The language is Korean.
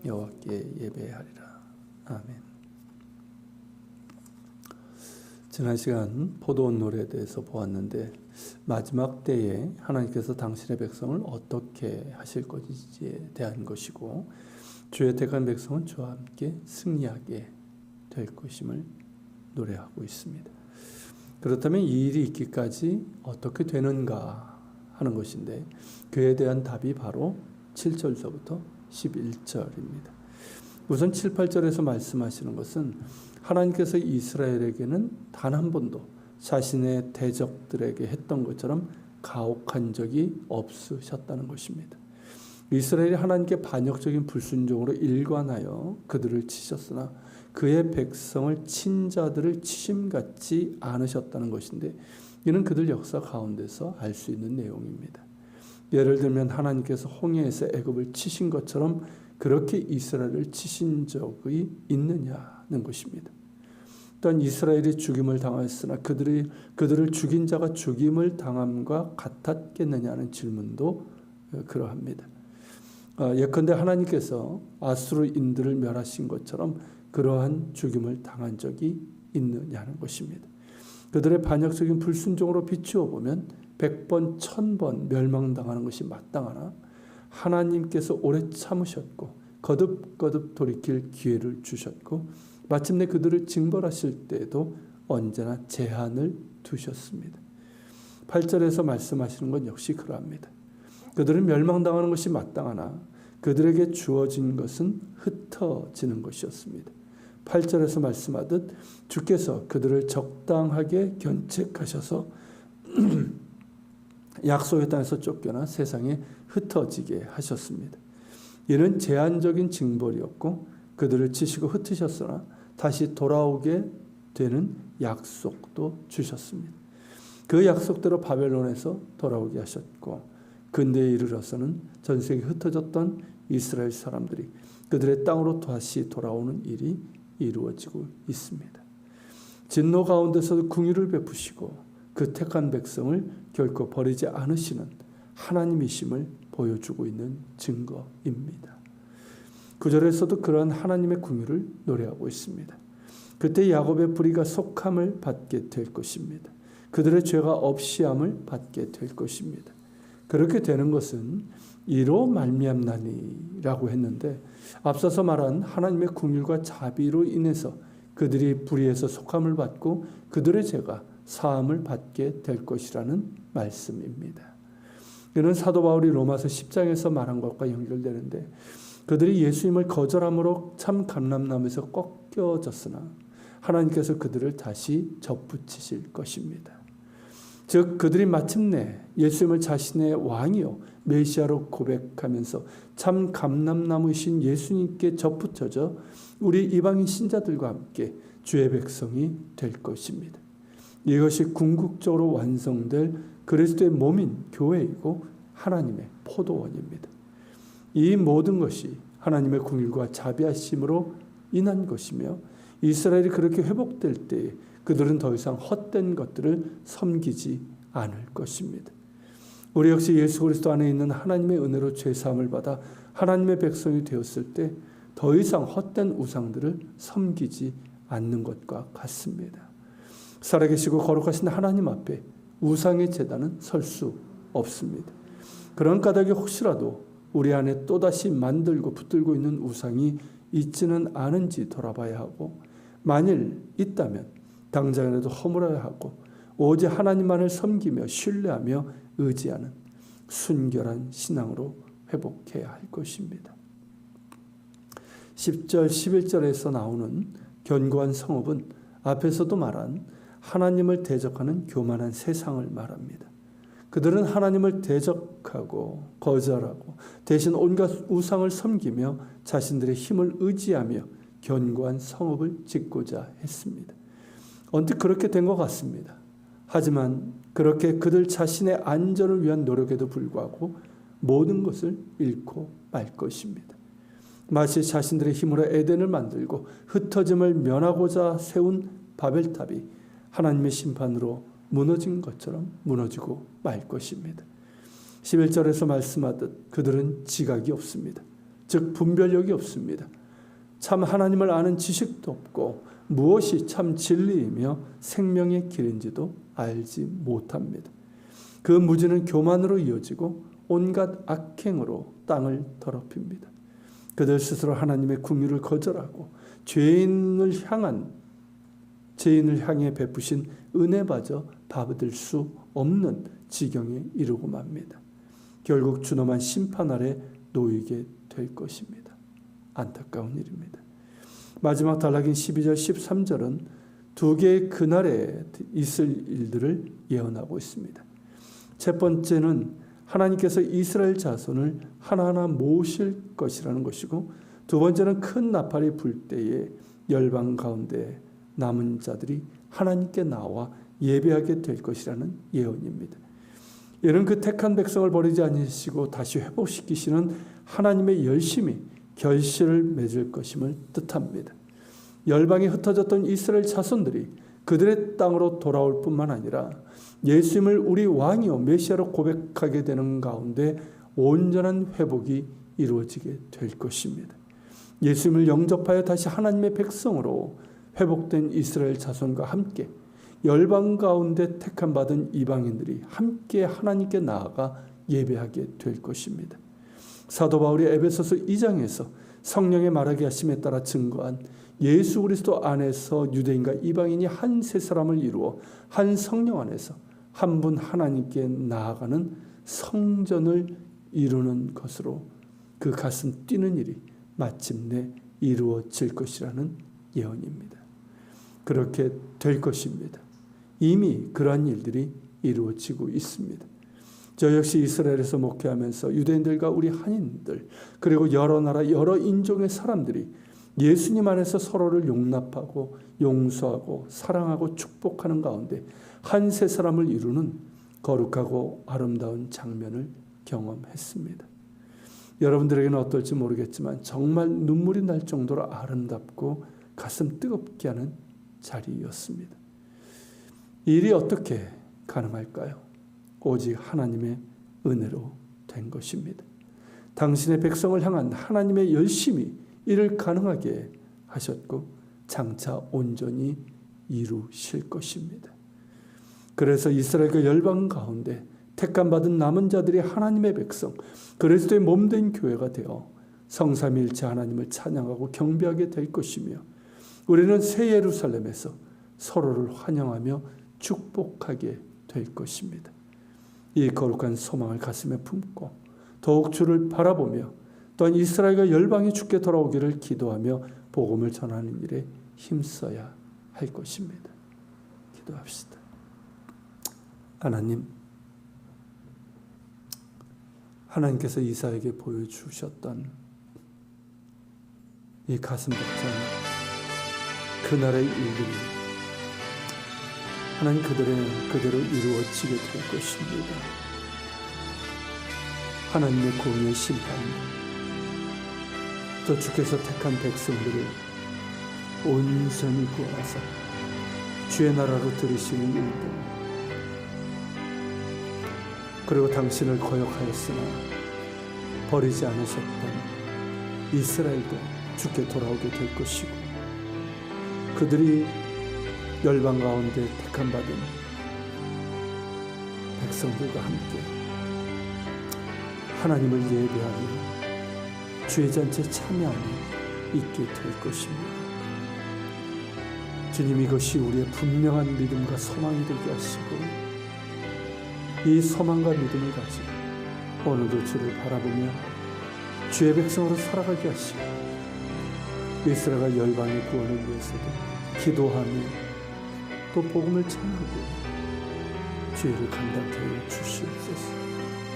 여호와께 예배하리라. 아멘. 지난 시간 포도원 노래에 대해서 보았는데 마지막 때에 하나님께서 당신의 백성을 어떻게 하실 것인지에 대한 것이고 주의 택한 백성은 주와 함께 승리하게 될 것임을 노래하고 있습니다. 그렇다면 이 일이 있기까지 어떻게 되는가 하는 것인데 그에 대한 답이 바로 7절서부터 11절입니다. 우선 7, 8절에서 말씀하시는 것은 하나님께서 이스라엘에게는 단 한 번도 자신의 대적들에게 했던 것처럼 가혹한 적이 없으셨다는 것입니다. 이스라엘이 하나님께 반역적인 불순종으로 일관하여 그들을 치셨으나 그의 백성을 친 자들을 치심받지 않으셨다는 것인데 이는 그들 역사 가운데서 알 수 있는 내용입니다. 예를 들면 하나님께서 홍해에서 애굽을 치신 것처럼 그렇게 이스라엘을 치신 적이 있느냐는 것입니다. 또한 이스라엘이 죽임을 당하였으나 그들을 죽인 자가 죽임을 당함과 같았겠느냐는 질문도 그러합니다. 예컨대 하나님께서 아수르인들을 멸하신 것처럼 그러한 죽임을 당한 적이 있느냐는 것입니다. 그들의 반역적인 불순종으로 비추어 보면 100번, 1000번 멸망당하는 것이 마땅하나 하나님께서 오래 참으셨고 거듭거듭 돌이킬 기회를 주셨고 마침내 그들을 징벌하실 때에도 언제나 제한을 두셨습니다. 8절에서 말씀하시는 건 역시 그러합니다. 그들은 멸망당하는 것이 마땅하나 그들에게 주어진 것은 흩어지는 것이었습니다. 8절에서 말씀하듯 주께서 그들을 적당하게 견책하셔서 약속의 땅에서 쫓겨나 세상에 흩어지게 하셨습니다. 이는 제한적인 징벌이었고 그들을 치시고 흩으셨으나 다시 돌아오게 되는 약속도 주셨습니다. 그 약속대로 바벨론에서 돌아오게 하셨고 근대에 이르러서는 전 세계에 흩어졌던 이스라엘 사람들이 그들의 땅으로 다시 돌아오는 일이 이루어지고 있습니다. 진노 가운데서도 긍휼을 베푸시고 그 택한 백성을 결코 버리지 않으시는 하나님이심을 보여주고 있는 증거입니다. 9절에서도 그러한 하나님의 긍휼을 노래하고 있습니다. 그때 야곱의 불의가 속함을 받게 될 것입니다. 그들의 죄가 없이함을 받게 될 것입니다. 그렇게 되는 것은 이로 말미암나니라고 했는데 앞서서 말한 하나님의 긍휼과 자비로 인해서 그들이 불의에서 속함을 받고 그들의 죄가 사함을 받게 될 것이라는 말씀입니다. 이는 사도 바울이 로마서 10장에서 말한 것과 연결되는데 그들이 예수님을 거절함으로 참 감람나무에서 꺾여졌으나 하나님께서 그들을 다시 접붙이실 것입니다. 즉 그들이 마침내 예수님을 자신의 왕이요 메시아로 고백하면서 참 감람나무이신 예수님께 접붙여져 우리 이방인 신자들과 함께 주의 백성이 될 것입니다. 이것이 궁극적으로 완성될 그리스도의 몸인 교회이고 하나님의 포도원입니다. 이 모든 것이 하나님의 긍휼과 자비하심으로 인한 것이며 이스라엘이 그렇게 회복될 때에 그들은 더 이상 헛된 것들을 섬기지 않을 것입니다. 우리 역시 예수 그리스도 안에 있는 하나님의 은혜로 죄사함을 받아 하나님의 백성이 되었을 때 더 이상 헛된 우상들을 섬기지 않는 것과 같습니다. 살아계시고 거룩하신 하나님 앞에 우상의 제단은 설 수 없습니다. 그런 까닭에 혹시라도 우리 안에 또다시 만들고 붙들고 있는 우상이 있지는 않은지 돌아봐야 하고 만일 있다면 당장이라도 허물어야 하고 오직 하나님만을 섬기며 신뢰하며 의지하는 순결한 신앙으로 회복해야 할 것입니다. 10절 11절에서 나오는 견고한 성읍은 앞에서도 말한 하나님을 대적하는 교만한 세상을 말합니다. 그들은 하나님을 대적하고 거절하고 대신 온갖 우상을 섬기며 자신들의 힘을 의지하며 견고한 성읍을 짓고자 했습니다. 언뜻 그렇게 된 것 같습니다. 하지만 그렇게 그들 자신의 안전을 위한 노력에도 불구하고 모든 것을 잃고 말 것입니다. 마치 자신들의 힘으로 에덴을 만들고 흩어짐을 면하고자 세운 바벨탑이 하나님의 심판으로 무너진 것처럼 무너지고 말 것입니다. 11절에서 말씀하듯 그들은 지각이 없습니다. 즉 분별력이 없습니다. 참 하나님을 아는 지식도 없고 무엇이 참 진리이며 생명의 길인지도 알지 못합니다. 그 무지는 교만으로 이어지고 온갖 악행으로 땅을 더럽힙니다. 그들 스스로 하나님의 긍휼을 거절하고 죄인을 향해 베푸신 은혜마저 받을 수 없는 지경에 이르고 맙니다. 결국 준엄한 심판 아래 놓이게 될 것입니다. 안타까운 일입니다. 마지막 단락인 12절 13절은 두 개의 그날에 있을 일들을 예언하고 있습니다. 첫 번째는 하나님께서 이스라엘 자손을 하나하나 모으실 것이라는 것이고, 두 번째는 큰 나팔이 불 때에 열방 가운데 남은 자들이 하나님께 나와 예배하게 될 것이라는 예언입니다. 이는 그 택한 백성을 버리지 아니시고 다시 회복시키시는 하나님의 열심이 결실을 맺을 것임을 뜻합니다. 열방에 흩어졌던 이스라엘 자손들이 그들의 땅으로 돌아올 뿐만 아니라 예수님을 우리 왕이요 메시아로 고백하게 되는 가운데 온전한 회복이 이루어지게 될 것입니다. 예수님을 영접하여 다시 하나님의 백성으로 회복된 이스라엘 자손과 함께 열방 가운데 택함받은 이방인들이 함께 하나님께 나아가 예배하게 될 것입니다. 사도 바울이 에베소서 2장에서 성령의 말하게 하심에 따라 증거한 예수 그리스도 안에서 유대인과 이방인이 한 세 사람을 이루어 한 성령 안에서 한 분 하나님께 나아가는 성전을 이루는 것으로 그 가슴 뛰는 일이 마침내 이루어질 것이라는 예언입니다. 그렇게 될 것입니다. 이미 그러한 일들이 이루어지고 있습니다. 저 역시 이스라엘에서 목회하면서 유대인들과 우리 한인들 그리고 여러 나라 여러 인종의 사람들이 예수님 안에서 서로를 용납하고 용서하고 사랑하고 축복하는 가운데 한 세 사람을 이루는 거룩하고 아름다운 장면을 경험했습니다. 여러분들에게는 어떨지 모르겠지만 정말 눈물이 날 정도로 아름답고 가슴 뜨겁게 하는 자리였습니다. 이 일이 어떻게 가능할까요? 오직 하나님의 은혜로 된 것입니다. 당신의 백성을 향한 하나님의 열심이 이를 가능하게 하셨고 장차 온전히 이루실 것입니다. 그래서 이스라엘과 열방 가운데 택감받은 남은 자들이 하나님의 백성, 그리스도의 몸된 교회가 되어 성삼위일체 하나님을 찬양하고 경배하게 될 것이며, 우리는 새 예루살렘에서 서로를 환영하며 축복하게 될 것입니다. 이 거룩한 소망을 가슴에 품고 더욱 주를 바라보며 또한 이스라엘과 열방이 주께 돌아오기를 기도하며 복음을 전하는 일에 힘써야 할 것입니다. 기도합시다. 하나님께서 이사에게 보여주셨던 이 가슴 벅찬 그날의 일들이 하나님 그대로 이루어지게 될 것입니다. 하나님의 공의의 심판, 또 주께서 택한 백성들을 온전히 구원하사 주의 나라로 들이시는 일들, 그리고 당신을 거역하였으나 버리지 않으셨던 이스라엘도 주께 돌아오게 될 것이고, 그들이 열방 가운데 택함받은 백성들과 함께 하나님을 예배하며 주의 잔치에 참여하며 있게 될 것입니다. 주님, 이것이 우리의 분명한 믿음과 소망이 되게 하시고, 이 소망과 믿음을 가지고 오늘도 주를 바라보며 주의 백성으로 살아가게 하시고, 이스라엘과 열방의 구원을 위해서도 기도하며 또 복음을 전하고 죄를 감당케 하여 주시옵소서.